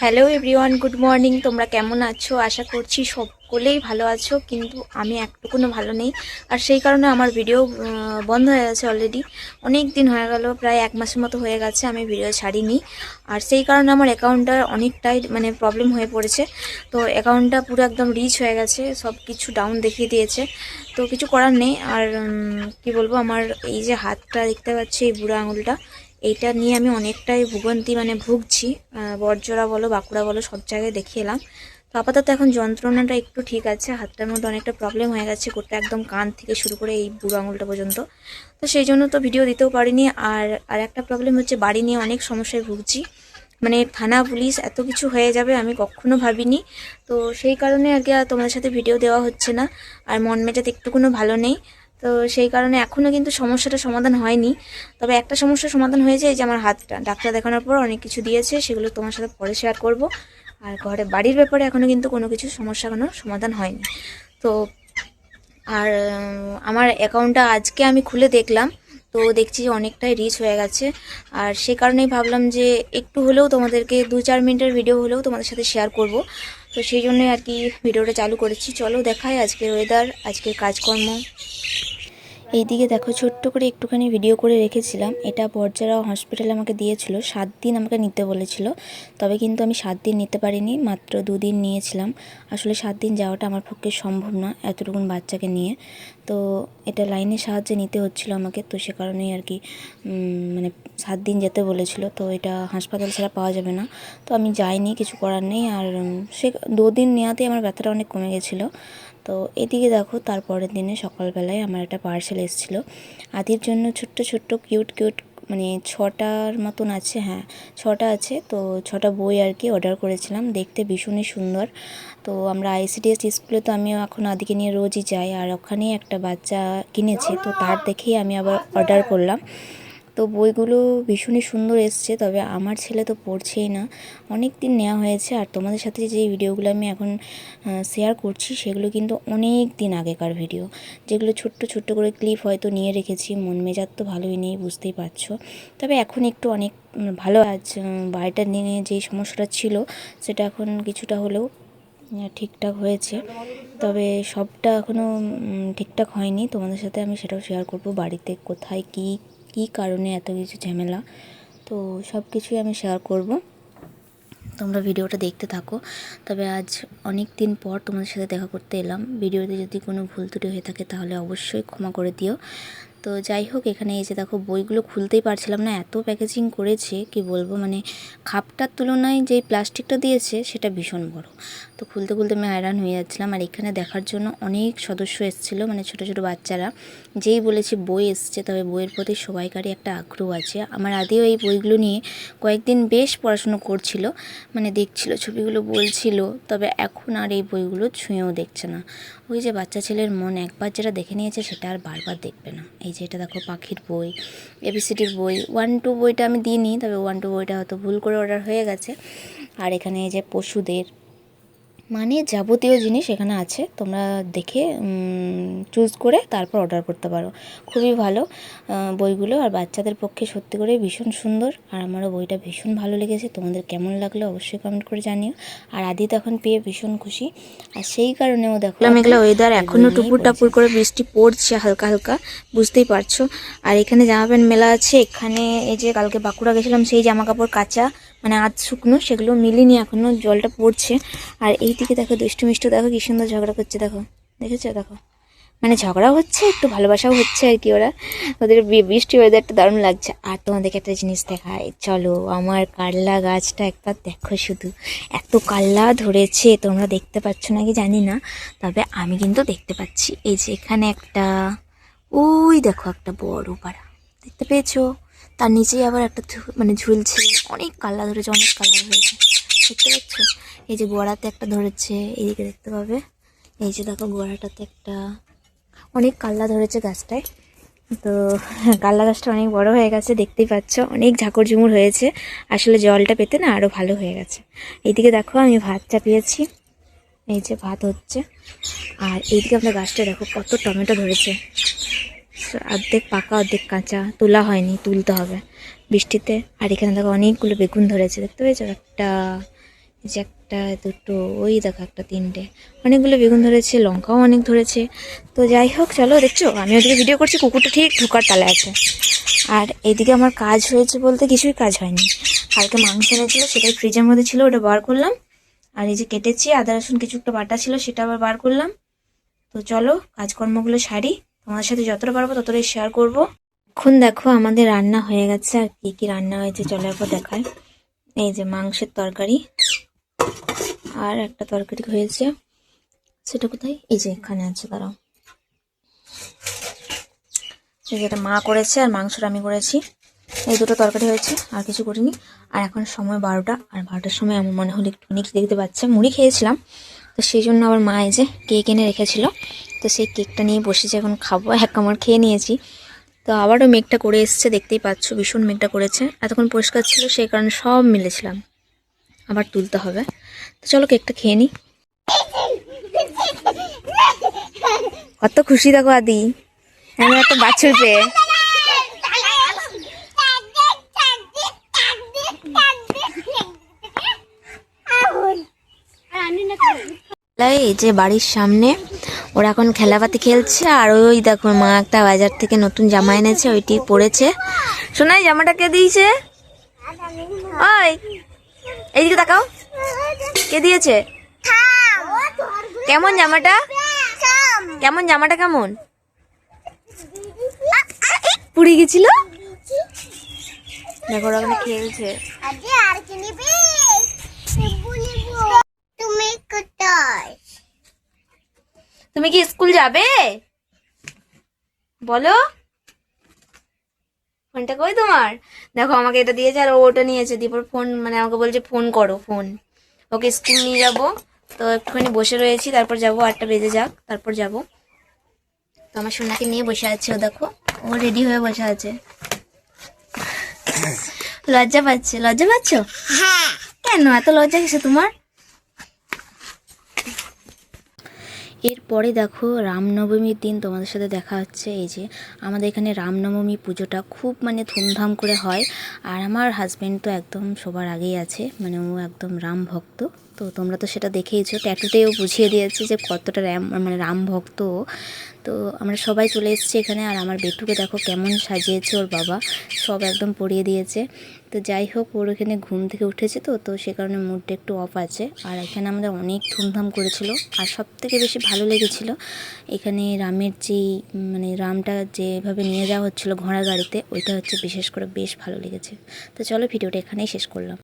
Hello everyone, good morning. তোমরা কেমন আছো? আশা করছি সকলেই ভালো আছো, কিন্তু আমি একটুকুনো ভালো নেই। আর সেই কারণে আমার ভিডিও বন্ধ হয়ে গেছে অলরেডি। অনেক দিন হয়ে গেল, প্রায় এক মাসের মতো হয়ে গেছে আমি ভিডিও ছাড়িনি। আর সেই কারণে আমার অ্যাকাউন্টটা অনেকটাই প্রবলেম হয়ে পড়েছে। তো অ্যাকাউন্টটা পুরো একদম রিচ হয়ে গেছে, সব কিছু ডাউন দেখিয়ে দিয়েছে। তো কিছু করার নেই। আর কি বলবো, আমার এই যে হাতটা দেখতে পাচ্ছি, এই বুড়ো আঙুলটা, এইটা নিয়ে আমি অনেকটাই ভুগন্তি ভুগছি। বড়জোড়া বলো বাঁকুড়া বলো সব জায়গায় দেখিয়ে এলাম। তো আপাতত এখন যন্ত্রণাটা একটু ঠিক আছে, হাতটার মধ্যে অনেকটা প্রবলেম হয়ে গেছে, গোটা একদম কান থেকে শুরু করে এই বুড়ো আঙুলটা পর্যন্ত। তো সেই জন্য তো ভিডিও দিতেও পারিনি। আর একটা প্রবলেম হচ্ছে, বাড়ি নিয়ে অনেক সমস্যায় ভুগছি। থানা পুলিশ এত কিছু হয়ে যাবে আমি কখনো ভাবিনি। তো সেই কারণে আগে আর তোমাদের সাথে ভিডিও দেওয়া হচ্ছে না। আর মন মেজাজ একটুকুনো ভালো নেই। তো সেই কারণে এখনও কিন্তু সমস্যাটা সমাধান হয়নি। তবে একটা সমস্যার সমাধান হয়েছে, এই যে আমার হাতটা ডাক্তার দেখানোর পর অনেক কিছু দিয়েছে, সেগুলো তোমার সাথে পরে শেয়ার করব। আর বাড়ির ব্যাপারে এখনও কিন্তু কোনো কিছু সমস্যা কোনো সমাধান হয়নি। তো আর আমার অ্যাকাউন্টটা আজকে আমি খুলে দেখলাম, তো দেখছি যে অনেকটাই রিচ হয়ে গেছে। আর সে কারণেই ভাবলাম যে একটু হলেও তোমাদেরকে 2-4 মিনিটের ভিডিও হলেও তোমাদের সাথে শেয়ার করব। তো সেই জন্যই আর কি ভিডিওটা চালু করেছি। চলো দেখাই আজকের ওয়েদার, আজকের কাজকর্ম। এইদিকে দেখো, ছোট্ট করে একটুখানি ভিডিও করে রেখেছিলাম। এটা বড়জোড়া হসপিটালে আমাকে দিয়েছিল, 7 দিন আমাকে নিতে বলেছিল। তবে কিন্তু আমি 7 দিন নিতে পারিনি, মাত্র 2 দিন নিয়েছিলাম। আসলে 7 দিন যাওয়াটা আমার পক্ষে সম্ভব না এতটুকুন বাচ্চাকে নিয়ে। তো এটা লাইনের সাহায্যে নিতে হচ্ছিল আমাকে, তো সে কারণেই আর কি 7 দিন যেতে বলেছিল। তো এটা হাসপাতাল ছাড়া পাওয়া যাবে না, তো আমি যাইনি, কিছু করার নেই। আর সে 2 দিন নেওয়াতেই আমার ব্যথাটা অনেক কমে গেছিলো। তো এদিকে দেখো, তারপরের দিনে সকালবেলায় আমার একটা পার্সেল এসেছিলো আদির জন্য। ছোট্ট ছোট্ট কিউট কিউট 6টার মতন আছে, হ্যাঁ 6টা আছে। তো 6টা বই আর কি অর্ডার করেছিলাম, দেখতে ভীষণই সুন্দর। তো আমরা আইসিডিএস স্কুলে তো আমিও এখন আদিকে নিয়ে রোজই যাই, আর ওখানেই একটা বাচ্চা কিনেছে, তো তার দেখেই আমি আবার অর্ডার করলাম। তো বইগুলো ভীষণই সুন্দর এসছে, তবে আমার ছেলে তো পড়ছেই না। অনেক দিন নেওয়া হয়েছে। আর তোমাদের সাথে যে ভিডিওগুলো আমি এখন শেয়ার করছি, সেগুলো কিন্তু অনেক দিন আগেকার ভিডিও, যেগুলো ছোট্ট ছোট্ট করে ক্লিপ হয়তো নিয়ে রেখেছি। মন মেজাজ তো ভালোই নেই, বুঝতেই পারছো। তবে এখন একটু অনেক ভালো। আজ বাড়িটা নিয়ে যেই সমস্যাটা ছিল, সেটা এখন কিছুটা হলেও ঠিকঠাক হয়েছে। তবে সবটা এখনও ঠিকঠাক হয়নি। তোমাদের সাথে আমি সেটাও শেয়ার করব, বাড়িতে কোথায় কী কারণে এত কিছু ঝামেলা। তো সব কিছুই আমি শেয়ার করব, তোমরা ভিডিওটা দেখতে থাকো। তবে আজ অনেক দিন পর তোমাদের সাথে দেখা করতে এলাম। ভিডিওতে যদি কোনো ভুল ত্রুটি হয়ে থাকে তাহলে অবশ্যই ক্ষমা করে দিও। তো যাই হোক, এখানে এসে দেখো বইগুলো খুলতেই পারছিলাম না, এত প্যাকেজিং করেছে কি বলবো। খাপটার তুলনায় যেই প্লাস্টিকটা দিয়েছে সেটা ভীষণ বড়। তো খুলতে খুলতে আমি হয়রান হয়ে যাচ্ছিলাম। আর এখানে দেখার জন্য অনেক সদস্য এসেছিলো, ছোটো ছোটো বাচ্চারা। যেই বলেছি বই এসছে, তবে বইয়ের প্রতি সবাইকারই একটা আগ্রহ আছে। আমার আদিও এই বইগুলো নিয়ে কয়েকদিন বেশ পড়াশুনো করছিল, দেখছিল ছবিগুলো, বলছিল। তবে এখন আর এই বইগুলো ছুঁয়েও দেখছে না। ওই যে বাচ্চা ছেলের মন, একবার যেটা দেখে নিয়েছে সেটা আর বারবার দেখবে না। এই যে এটা দেখো, পাখির বই, এবিসিডির বই। 1-2 বইটা আমি দিইনি, তবে 1-2 বইটা হয়তো ভুল করে অর্ডার হয়ে গেছে। আর এখানে এই যে পশুদের যাবতীয় জিনিস এখানে আছে, তোমরা দেখে চুজ করে তারপর অর্ডার করতে পারো। খুবই ভালো বইগুলো, আর বাচ্চাদের পক্ষে সত্যি করে ভীষণ সুন্দর। আর আমারও বইটা ভীষণ ভালো লেগেছে। তোমাদের কেমন লাগলো অবশ্যই কমেন্ট করে জানিও। আর আদি তো এখন পেয়ে ভীষণ খুশি, আর সেই কারণেও দেখো মেঘলা ওয়েদার, এখনও টুপুর টাপুর করে বৃষ্টি পড়ছে হালকা হালকা, বুঝতেই পারছো। আর এখানে জামা প্যান্ট মেলা আছে। এখানে এই যে কালকে বাঁকুড়া গেছিলাম, সেই জামা কাপড় কাঁচা আধ শুকনো, সেগুলো মিলিনি এখনও, জলটা পড়ছে। আর এইদিকে দেখো দুষ্টু মিষ্টু, দেখো কি সুন্দর ঝগড়া করছে, দেখো, দেখেছো? দেখো ঝগড়া হচ্ছে, একটু ভালোবাসাও হচ্ছে আর কি। ওদের বৃষ্টি ওয়েদারটা দারুণ লাগছে। আর তোমাদেরকে একটা জিনিস দেখায়, চলো। আমার কাল্লা গাছটা একবার দেখো শুধু, এত কাল্লা ধরেছে, তোমরা দেখতে পাচ্ছ নাকি জানি না, তবে আমি কিন্তু দেখতে পাচ্ছি। এই যে এখানে একটা, ওই দেখো একটা বড় পাড়া, দেখতে পেয়েছো? তার নিচেই আবার একটা ঝুলছে, অনেক কাল্লা ধরেছে, অনেক কাল্লা হয়েছে, দেখতে পাচ্ছ? এই যে গোড়াতে একটা ধরেছে, এইদিকে দেখতে পাবে। এই যে দেখো গোড়াটাতে একটা, অনেক কাল্লা ধরেছে গাছটায়। তো কাল্লা গাছটা অনেক বড় হয়ে গেছে, দেখতেই পাচ্ছ, অনেক ঝাঁকড় ঝুমুর হয়েছে। আসলে জলটা পেতে না আরও ভালো হয়ে গেছে। এইদিকে দেখো আমি ভাত চাপিয়েছি, এই যে ভাত হচ্ছে। আর এইদিকে আপনার গাছটা দেখো কত টমেটো ধরেছে, অর্ধেক পাকা অর্ধেক কাঁচা, তোলা হয়নি, তুলতে হবে বৃষ্টিতে। আর এখানে দেখো অনেকগুলো বেগুন ধরেছে, দেখতে পেয়েছো? একটা এই যে একটা, দুটো, ওই দেখো একটা, তিনটে, অনেকগুলো বেগুন ধরেছে, লঙ্কাও অনেক ধরেছে। তো যাই হোক, চলো, দেখছো আমি ওদিকে ভিডিও করছি, কুকুরটা ঠিক ঢোকার তালে আছে। আর এদিকে আমার কাজ হয়েছে বলতে কিছুই কাজ হয়নি। কালকে মাংস এনেছিল, সেটাই ফ্রিজের মধ্যে ছিল, ওটা বার করলাম। আর এই যে কেটেছি আদা রসুন, কিছু একটা বাটা ছিল, সেটা আবার বার করলাম। তো চলো কাজকর্মগুলো সারি, তোমাদের সাথে যতটা পারবো ততটাই শেয়ার করব। এখন দেখো আমাদের রান্না হয়ে গেছে। আর কি কি রান্না হয়েছে চলো একবার দেখায়। এই যে মাংসের তরকারি, আর একটা তরকারি হয়েছে, সেটা কোথায়, এই যে এখানে আছে, দাঁড়াও। এই যে এটা মা করেছে, আর মাংসটা আমি করেছি। এই দুটো তরকারি হয়েছে, আর কিছু করিনি। আর এখন সময় 12টা, আর 12টার সময় আমার মনে হলো একটুখানি দেখতে পাচ্ছে, মুড়ি খেয়েছিলাম, তো সেই জন্য আবার মা এই যে কেক এনে রেখেছিল, তো সেই কেকটা নিয়ে বসেছি, এখন খাবো। এক কামড় খেয়ে নিয়েছি। তো আবারও মেঘটা করে এসছে, দেখতেই পাচ্ছ, ভীষণ মেঘটা করেছে। এতক্ষণ পরিষ্কার ছিল, সেই কারণে সব মিলেছিলাম, আবার তুলতে হবে। তো চলো কেকটা খেয়ে নিই। কত খুশি দেখো আদি, আমি একটা বাছুর পেয়ে। এই যে বাড়ির সামনে ওরা এখন খেলাপাতি খেলছে, আর ওই দেখো মা একটা বাজার থেকে নতুন জামা এনেছে, ওইটি পরেছে। শোনাই জামাটা কে দিয়েছে? ওই এইদিকে তাকাও, কে দিয়েছে? কেমন জামাটা? কেমন জামাটা কেমন? পুড়ে গেছিল, দেখো ওরা ওখানে খেলছে। তুমি কি স্কুল যাবে? বলো। ফোনটা কই তোমার? দেখো আমাকে এটা দিয়েছে, আর ও ওটা নিয়েছে, দিয়ে ফোন, মানে আমাকে বলছে ফোন করো, ফোন। ওকে স্কুল নিয়ে যাবো, তো একটুখানি বসে রয়েছি, তারপর যাবো, 8টা বেজে যাক তারপর যাব। তো আমার সোনাকে নিয়ে বসে আছে, ও দেখো, ও রেডি হয়ে বসে আছে। লজ্জা পাচ্ছে? লজ্জা পাচ্ছ? কেন এত লজ্জা কিসে তোমার? এরপরে দেখো রামনবমীর দিন তোমাদের সাথে দেখা হচ্ছে। এই যে আমাদের এখানে রামনবমী পুজোটা খুব মানে ধুমধাম করে হয়। আর আমার হাজব্যান্ড তো একদম সবার আগেই আছে, মানে ও একদম রাম ভক্ত। তো তোমরা তো সেটা দেখেইছো, ট্যাটুতেও বুঝিয়ে দিয়েছে যে কতটা মানে রাম ভক্ত ও। তো আমরা সবাই চলে এসেছি এখানে, আর আমার বেটুকে দেখো কেমন সাজিয়েছে ওর বাবা, সব একদম পরিয়ে দিয়েছে। তো যাই হোক, ওর এখানে ঘুম থেকে উঠেছে, তো তো সে কারণে মুডটা একটু অফ আছে। আর এখানে আমাদের অনেক ধুমধাম করেছিল। আর সব থেকে বেশি ভালো লেগেছিল এখানে রামের যে, মানে রামটা যেভাবে নিয়ে যাওয়া হচ্ছিলো ঘোড়া গাড়িতে, ওইটা হচ্ছে বিশেষ করে বেশ ভালো লেগেছে। তো চলো ভিডিওটা এখানেই শেষ করলাম।